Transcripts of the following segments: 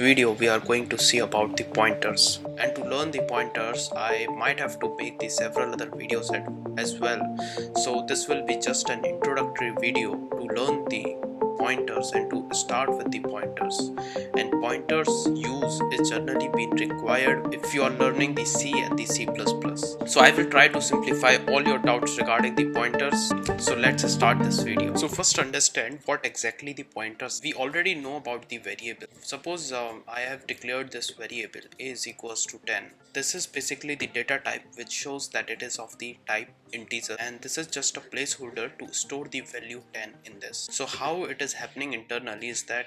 video we are going to see about the pointers, and to learn the pointers I might have to make the several other videos as well. So this will be just an introductory video to learn the pointers and to start with the pointers. And pointers use is generally been required if you are learning the C and the C++. So I will try to simplify all your doubts regarding the pointers. So let's start this video. So first understand what exactly the pointers. We already know about the variable. Suppose I have declared this variable a is equals to 10. This is basically the data type which shows that it is of the type integer, and this is just a placeholder to store the value 10 in this. So how it is happening internally is that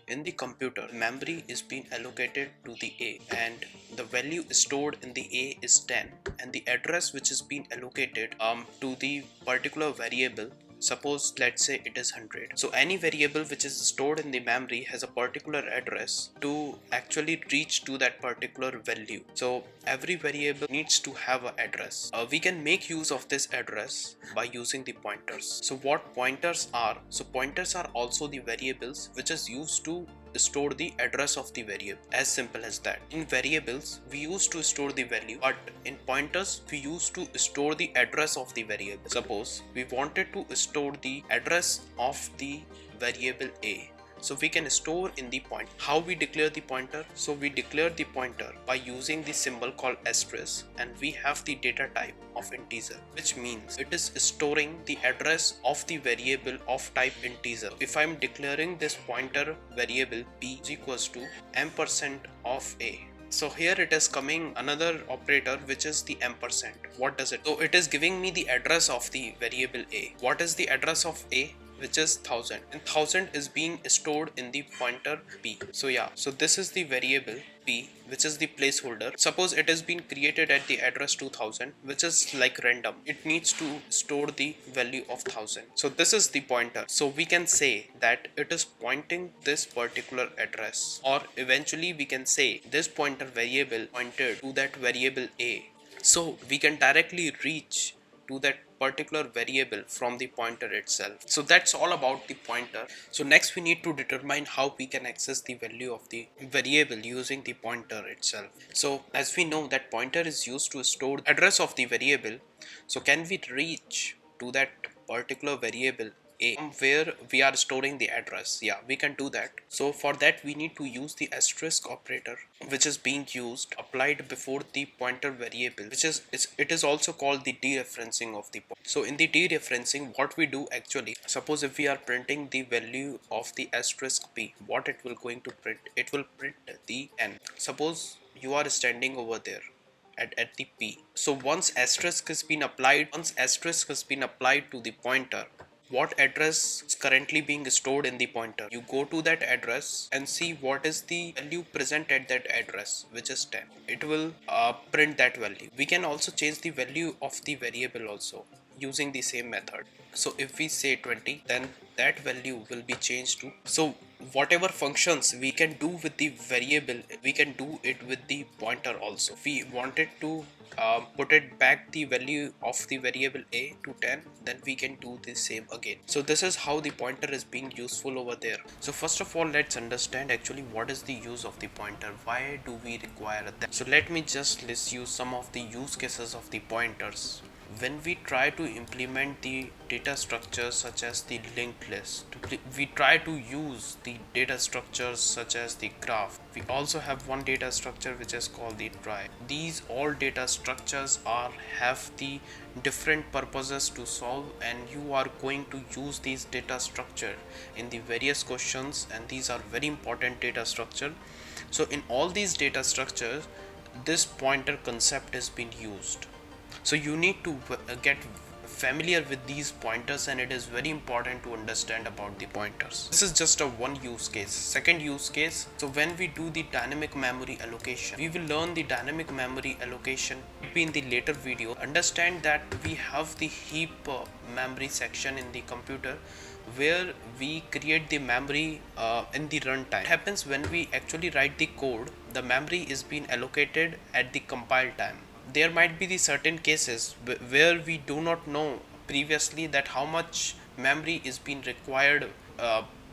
in the computer memory is being allocated to the a, and the value stored in the a is 10, and the address which is being allocated to the particular variable, suppose let's say it is 100. So any variable which is stored in the memory has a particular address to actually reach to that particular value. So every variable needs to have an address. We can make use of this address by using the pointers. So what pointers are? So pointers are also the variables which is used to store the address of the variable. As simple as that. In variables we used to store the value, but in pointers we used to store the address of the variable. Suppose we wanted to store the address of the variable a, so we can store in the point. How we declare the pointer? So we declare the pointer by using the symbol called asterisk, and we have the data type of integer, which means it is storing the address of the variable of type integer. If I am declaring this pointer variable b is equals to ampersand of a, so here it is coming another operator which is the ampersand. What does it? So it is giving me the address of the variable a. What is the address of a? Which is 1000, and 1000 is being stored in the pointer b. So yeah, so this is the variable b which is the placeholder. Suppose it has been created at the address 2000, which is like random. It needs to store the value of 1000. So this is the pointer. So we can say that it is pointing this particular address, or eventually we can say this pointer variable pointed to that variable a. So we can directly reach to that particular variable from the pointer itself. So that's all about the pointer. So next we need to determine how we can access the value of the variable using the pointer itself. So as we know that pointer is used to store the address of the variable, so can we reach to that particular variable a from where we are storing the address? Yeah, we can do that. So for that we need to use the asterisk operator, which is being used applied before the pointer variable, which is it is also called the dereferencing of the point. So in the dereferencing, what we do actually, suppose if we are printing the value of the asterisk p, what it will going to print? It will print the n. Suppose you are standing over there at the p. So once asterisk has been applied to the pointer, what address is currently being stored in the pointer? You go to that address and see what is the value present at that address, which is 10. It will print that value. We can also change the value of the variable also using the same method. So if we say 20, then that value will be changed to, so whatever functions we can do with the variable, we can do it with the pointer also. If we wanted to put it back the value of the variable a to 10, then we can do the same again. So this is how the pointer is being useful over there. So first of all, let's understand actually what is the use of the pointer. Why do we require that? So let me just list you some of the use cases of the pointers. When we try to implement the data structures such as the linked list, we try to use the data structures such as the graph. We also have one data structure which is called the try. These all data structures have the different purposes to solve, and you are going to use these data structure in the various questions, and these are very important data structure. So in all these data structures, this pointer concept has been used. So you need to get familiar with these pointers, and it is very important to understand about the pointers. This is just a one use case. Second use case, so when we do the dynamic memory allocation, we will learn the dynamic memory allocation in the later video. Understand that we have the heap memory section in the computer where we create the memory in the runtime. What happens when we actually write the code, the memory is being allocated at the compile time. There might be the certain cases where we do not know previously that how much memory is being required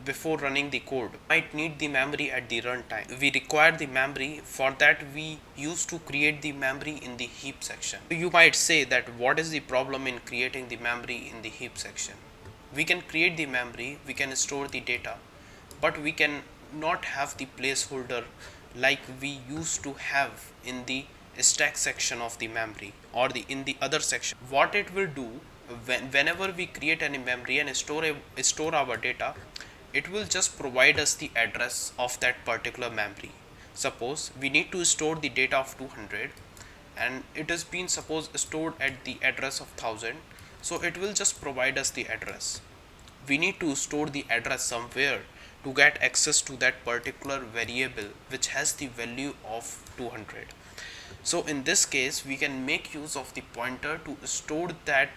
before running the code. Might need the memory at the runtime. We require the memory. For that we used to create the memory in the heap section. You might say that what is the problem in creating the memory in the heap section? We can create the memory, we can store the data, but we can not have the placeholder like we used to have in the stack section of the memory or in the other section. What it will do, whenever we create any memory and store our data, it will just provide us the address of that particular memory. Suppose we need to store the data of 200 and it has been suppose stored at the address of 1000, so it will just provide us the address. We need to store the address somewhere to get access to that particular variable which has the value of 200. So in this case we can make use of the pointer to store that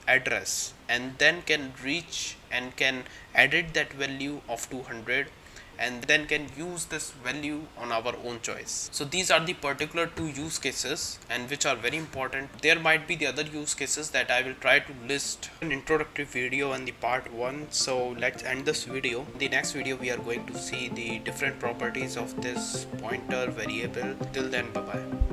address and then can reach and can edit that value of 200 and then can use this value on our own choice. So these are the particular two use cases and which are very important. There might be the other use cases that I will try to list an introductory video on the part 1. So let's end this video. In the next video we are going to see the different properties of this pointer variable. Till then, bye bye.